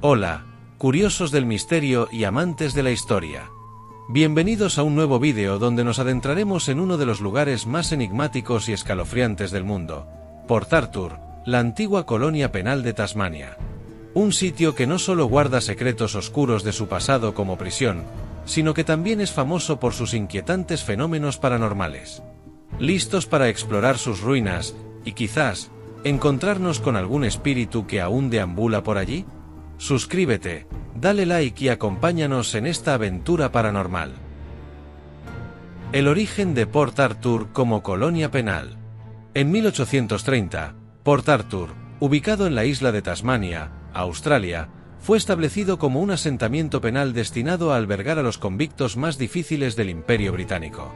Hola, curiosos del misterio y amantes de la historia. Bienvenidos a un nuevo vídeo donde nos adentraremos en uno de los lugares más enigmáticos y escalofriantes del mundo, Port Arthur, la antigua colonia penal de Tasmania. Un sitio que no solo guarda secretos oscuros de su pasado como prisión, sino que también es famoso por sus inquietantes fenómenos paranormales. ¿Listos para explorar sus ruinas y quizás encontrarnos con algún espíritu que aún deambula por allí? Suscríbete, dale like y acompáñanos en esta aventura paranormal. El origen de Port Arthur como colonia penal. En 1830, Port Arthur, ubicado en la isla de Tasmania, Australia, fue establecido como un asentamiento penal destinado a albergar a los convictos más difíciles del Imperio Británico.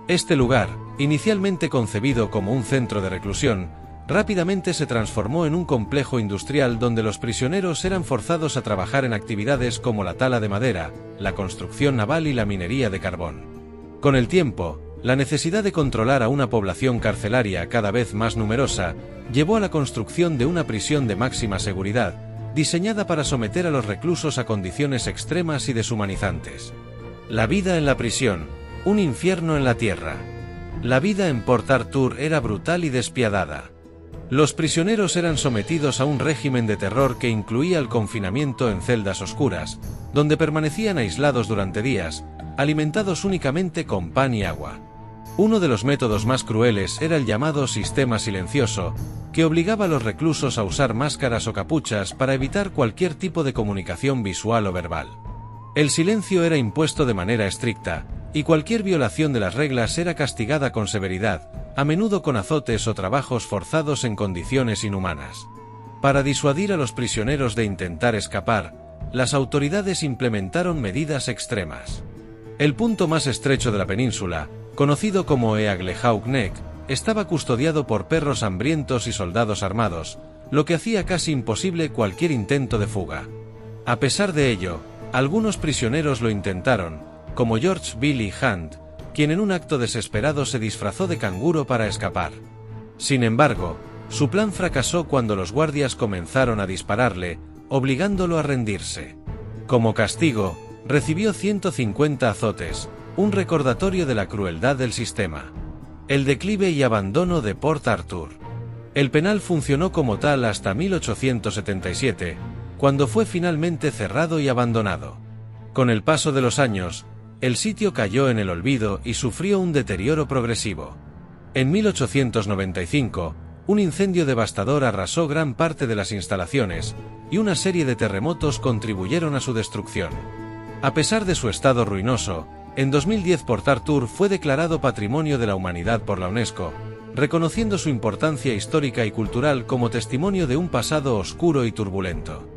Este lugar, inicialmente concebido como un centro de reclusión, rápidamente se transformó en un complejo industrial donde los prisioneros eran forzados a trabajar en actividades como la tala de madera, la construcción naval y la minería de carbón. Con el tiempo, la necesidad de controlar a una población carcelaria cada vez más numerosa llevó a la construcción de una prisión de máxima seguridad, diseñada para someter a los reclusos a condiciones extremas y deshumanizantes. La vida en la prisión, un infierno en la tierra. La vida en Port Arthur era brutal y despiadada. Los prisioneros eran sometidos a un régimen de terror que incluía el confinamiento en celdas oscuras, donde permanecían aislados durante días, alimentados únicamente con pan y agua. Uno de los métodos más crueles era el llamado sistema silencioso, que obligaba a los reclusos a usar máscaras o capuchas para evitar cualquier tipo de comunicación visual o verbal. El silencio era impuesto de manera estricta, y cualquier violación de las reglas era castigada con severidad, a menudo con azotes o trabajos forzados en condiciones inhumanas. Para disuadir a los prisioneros de intentar escapar, las autoridades implementaron medidas extremas. El punto más estrecho de la península, conocido como Eaglehawk Neck, estaba custodiado por perros hambrientos y soldados armados, lo que hacía casi imposible cualquier intento de fuga. A pesar de ello, algunos prisioneros lo intentaron, como George Billy Hunt, quien en un acto desesperado se disfrazó de canguro para escapar. Sin embargo, su plan fracasó cuando los guardias comenzaron a dispararle, obligándolo a rendirse. Como castigo, recibió 150 azotes, un recordatorio de la crueldad del sistema. El declive y abandono de Port Arthur. El penal funcionó como tal hasta 1877, cuando fue finalmente cerrado y abandonado. Con el paso de los años, el sitio cayó en el olvido y sufrió un deterioro progresivo. En 1895, un incendio devastador arrasó gran parte de las instalaciones, y una serie de terremotos contribuyeron a su destrucción. A pesar de su estado ruinoso, en 2010 Port Arthur fue declarado Patrimonio de la Humanidad por la UNESCO, reconociendo su importancia histórica y cultural como testimonio de un pasado oscuro y turbulento.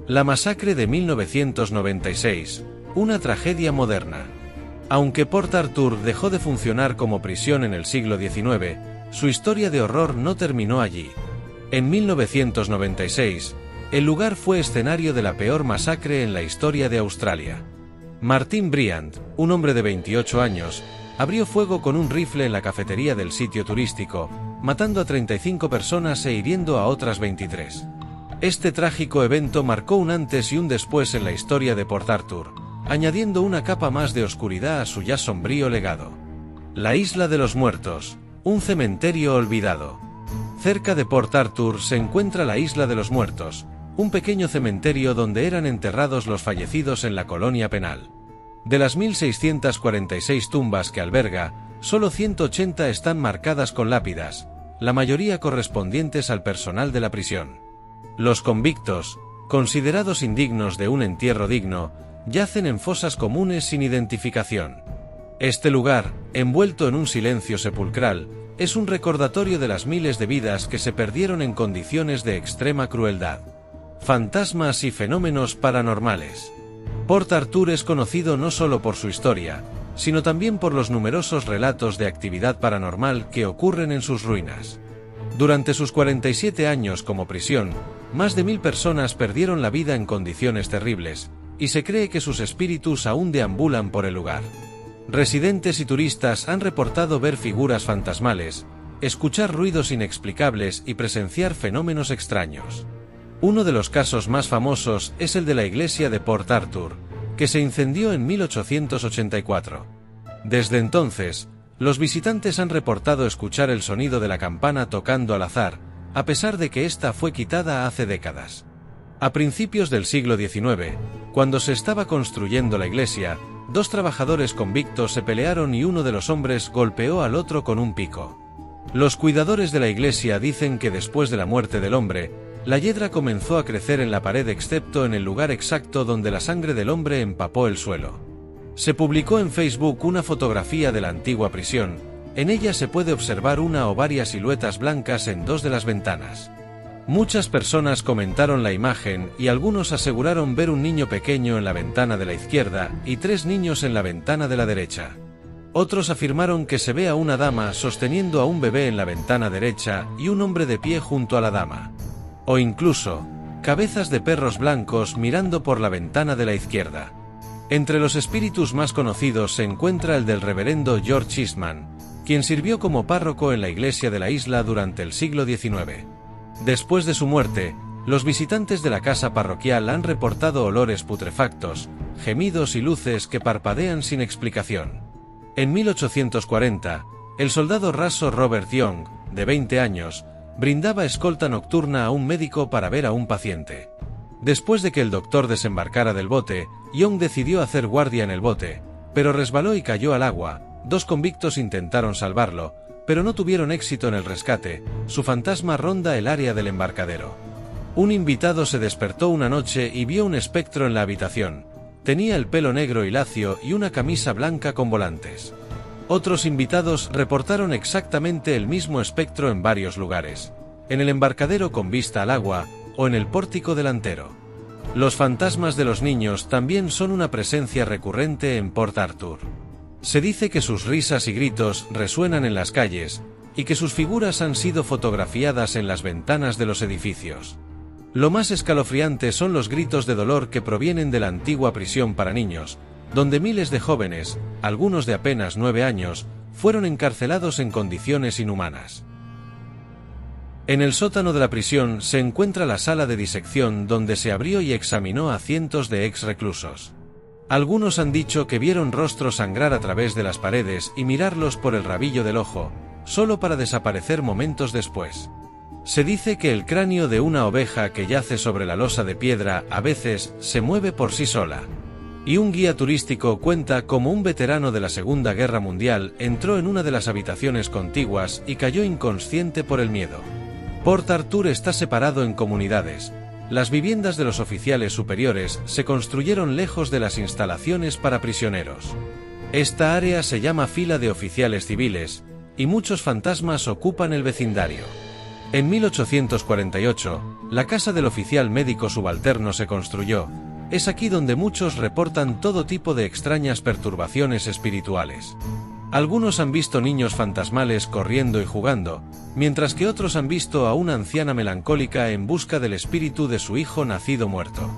La masacre de 1996. Una tragedia moderna. Aunque Port Arthur dejó de funcionar como prisión en el siglo XIX, su historia de horror no terminó allí. En 1996, el lugar fue escenario de la peor masacre en la historia de Australia. Martin Bryant, un hombre de 28 años, abrió fuego con un rifle en la cafetería del sitio turístico, matando a 35 personas e hiriendo a otras 23. Este trágico evento marcó un antes y un después en la historia de Port Arthur, añadiendo una capa más de oscuridad a su ya sombrío legado. La Isla de los Muertos, un cementerio olvidado. Cerca de Port Arthur se encuentra la Isla de los Muertos, un pequeño cementerio donde eran enterrados los fallecidos en la colonia penal. De las 1.646 tumbas que alberga, solo 180 están marcadas con lápidas, la mayoría correspondientes al personal de la prisión. Los convictos, considerados indignos de un entierro digno, yacen en fosas comunes sin identificación. Este lugar, envuelto en un silencio sepulcral, es un recordatorio de las miles de vidas que se perdieron en condiciones de extrema crueldad. Fantasmas y fenómenos paranormales. Port Arthur es conocido no solo por su historia, sino también por los numerosos relatos de actividad paranormal que ocurren en sus ruinas. Durante sus 47 años como prisión, más de 1000 personas perdieron la vida en condiciones terribles, y se cree que sus espíritus aún deambulan por el lugar. Residentes y turistas han reportado ver figuras fantasmales, escuchar ruidos inexplicables y presenciar fenómenos extraños. Uno de los casos más famosos es el de la iglesia de Port Arthur, que se incendió en 1884. Desde entonces, los visitantes han reportado escuchar el sonido de la campana tocando al azar, a pesar de que esta fue quitada hace décadas. A principios del siglo XIX, cuando se estaba construyendo la iglesia, dos trabajadores convictos se pelearon y uno de los hombres golpeó al otro con un pico. Los cuidadores de la iglesia dicen que después de la muerte del hombre, la hiedra comenzó a crecer en la pared excepto en el lugar exacto donde la sangre del hombre empapó el suelo. Se publicó en Facebook una fotografía de la antigua prisión. En ella se puede observar una o varias siluetas blancas en dos de las ventanas. Muchas personas comentaron la imagen y algunos aseguraron ver un niño pequeño en la ventana de la izquierda y 3 niños en la ventana de la derecha. Otros afirmaron que se ve a una dama sosteniendo a un bebé en la ventana derecha y un hombre de pie junto a la dama. O incluso, cabezas de perros blancos mirando por la ventana de la izquierda. Entre los espíritus más conocidos se encuentra el del reverendo George Eastman, quien sirvió como párroco en la iglesia de la isla durante el siglo XIX. Después de su muerte, los visitantes de la casa parroquial han reportado olores putrefactos, gemidos y luces que parpadean sin explicación. En 1840, el soldado raso Robert Young, de 20 años, brindaba escolta nocturna a un médico para ver a un paciente. Después de que el doctor desembarcara del bote, Young decidió hacer guardia en el bote, pero resbaló y cayó al agua. 2 convictos intentaron salvarlo, pero no tuvieron éxito en el rescate. Su fantasma ronda el área del embarcadero. Un invitado se despertó una noche y vio un espectro en la habitación. Tenía el pelo negro y lacio y una camisa blanca con volantes. Otros invitados reportaron exactamente el mismo espectro en varios lugares, en el embarcadero con vista al agua, o en el pórtico delantero. Los fantasmas de los niños también son una presencia recurrente en Port Arthur. Se dice que sus risas y gritos resuenan en las calles, y que sus figuras han sido fotografiadas en las ventanas de los edificios. Lo más escalofriante son los gritos de dolor que provienen de la antigua prisión para niños, donde miles de jóvenes, algunos de apenas 9 años, fueron encarcelados en condiciones inhumanas. En el sótano de la prisión se encuentra la sala de disección donde se abrió y examinó a cientos de ex-reclusos. Algunos han dicho que vieron rostros sangrar a través de las paredes y mirarlos por el rabillo del ojo, solo para desaparecer momentos después. Se dice que el cráneo de una oveja que yace sobre la losa de piedra a veces se mueve por sí sola. Y un guía turístico cuenta cómo un veterano de la Segunda Guerra Mundial entró en una de las habitaciones contiguas y cayó inconsciente por el miedo. Port Arthur está separado en comunidades. Las viviendas de los oficiales superiores se construyeron lejos de las instalaciones para prisioneros. Esta área se llama fila de oficiales civiles, y muchos fantasmas ocupan el vecindario. En 1848, la casa del oficial médico subalterno se construyó. Es aquí donde muchos reportan todo tipo de extrañas perturbaciones espirituales. Algunos han visto niños fantasmales corriendo y jugando, mientras que otros han visto a una anciana melancólica en busca del espíritu de su hijo nacido muerto.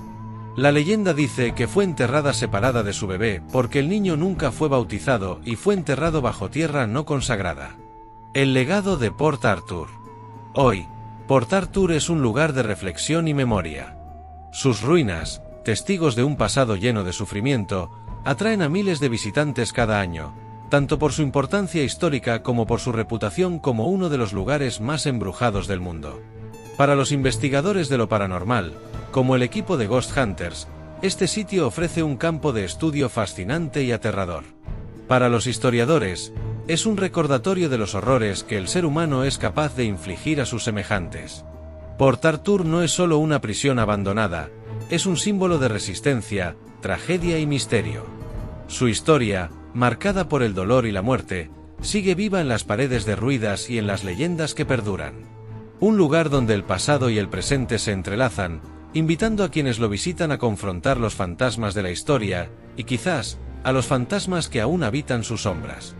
La leyenda dice que fue enterrada separada de su bebé porque el niño nunca fue bautizado y fue enterrado bajo tierra no consagrada. El legado de Port Arthur. Hoy, Port Arthur es un lugar de reflexión y memoria. Sus ruinas, testigos de un pasado lleno de sufrimiento, atraen a miles de visitantes cada año, tanto por su importancia histórica como por su reputación como uno de los lugares más embrujados del mundo. Para los investigadores de lo paranormal, como el equipo de Ghost Hunters, este sitio ofrece un campo de estudio fascinante y aterrador. Para los historiadores, es un recordatorio de los horrores que el ser humano es capaz de infligir a sus semejantes. Port Arthur no es solo una prisión abandonada, es un símbolo de resistencia, tragedia y misterio. Su historia, marcada por el dolor y la muerte, sigue viva en las paredes derruidas y en las leyendas que perduran. Un lugar donde el pasado y el presente se entrelazan, invitando a quienes lo visitan a confrontar los fantasmas de la historia, y quizás, a los fantasmas que aún habitan sus sombras.